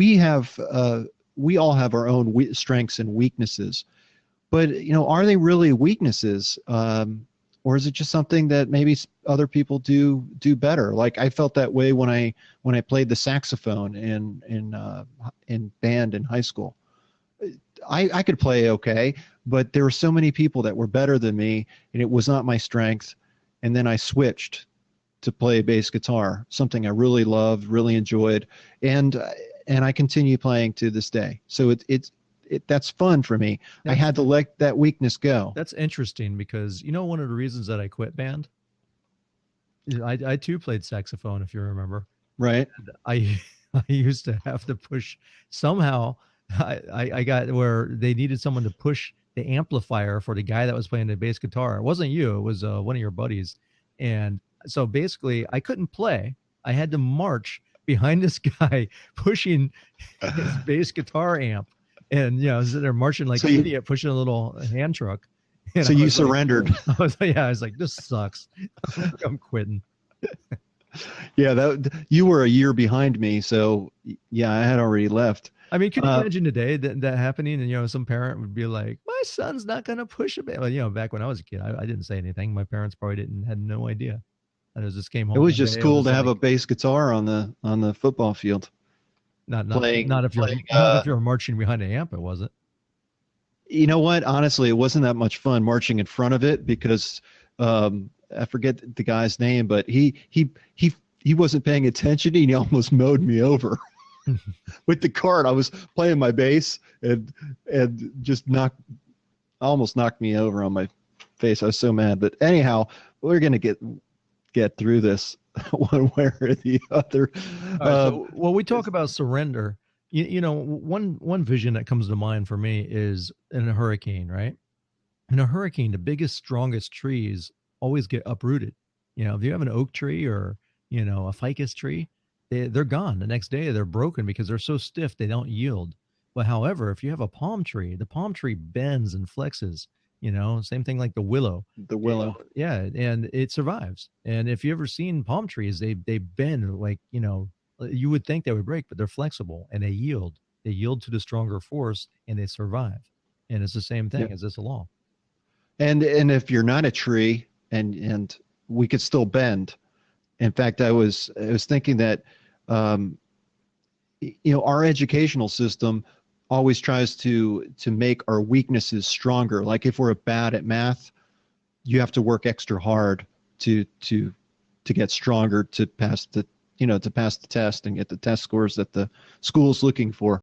we have we all have our own strengths and weaknesses, but are they really weaknesses? Or is it just something that maybe other people do better? Like I felt that way when I played the saxophone in band in high school. I could play okay, but there were so many people that were better than me, and it was not my strength. And then I switched to play bass guitar, something I really loved, really enjoyed, and I continue playing to this day. So that's fun for me. I That's had to let that weakness go. that's interesting because one of the reasons that I quit band, I too played saxophone, if you remember. Right. I I used to have to push somehow. I got where they needed someone to push the amplifier for the guy that was playing the bass guitar. It wasn't you; it was one of your buddies. And so basically, I couldn't play. I had to march behind this guy pushing his bass guitar amp, and sitting there marching like So an you, idiot, pushing a little hand truck. And so I you was like, surrendered. I was like, this sucks. I'm quitting. Yeah, that you were a year behind me, so yeah, I had already left. I mean, can you Uh, imagine today that happening? And some parent would be like, "My son's not going to push a bit." Well, back when I was a kid, I didn't say anything. My parents probably didn't had no idea. I just came it home was one just day. It cool was to have like a bass guitar on the football field not playing if you're playing. not if you're marching behind an amp. It wasn't. You know what? Honestly, it wasn't that much fun marching in front of it because I forget the guy's name, but he wasn't paying attention. And he almost mowed me over with the cart. I was playing my bass and just almost knocked me over on my face. I was so mad. But anyhow, we're gonna get through this one way or the other. All right. So, well, we talk about surrender. One vision that comes to mind for me is in a hurricane, right? In a hurricane, the biggest, strongest trees always get uprooted. If you have an oak tree or a ficus tree, they're gone the next day. They're broken because they're so stiff they don't yield. But however, if you have a palm tree, the palm tree bends and flexes. Same thing like the willow. The willow. Yeah, and it survives. And if you ever seen palm trees, they bend like you would think they would break, but they're flexible and they yield. They yield to the stronger force and they survive. And it's the same thing Yeah. as this law. And if you're not a tree and we could still bend. In fact, I was thinking that our educational system always tries to make our weaknesses stronger. Like if we're bad at math, you have to work extra hard to get stronger to pass the to pass the test and get the test scores that the school's looking for.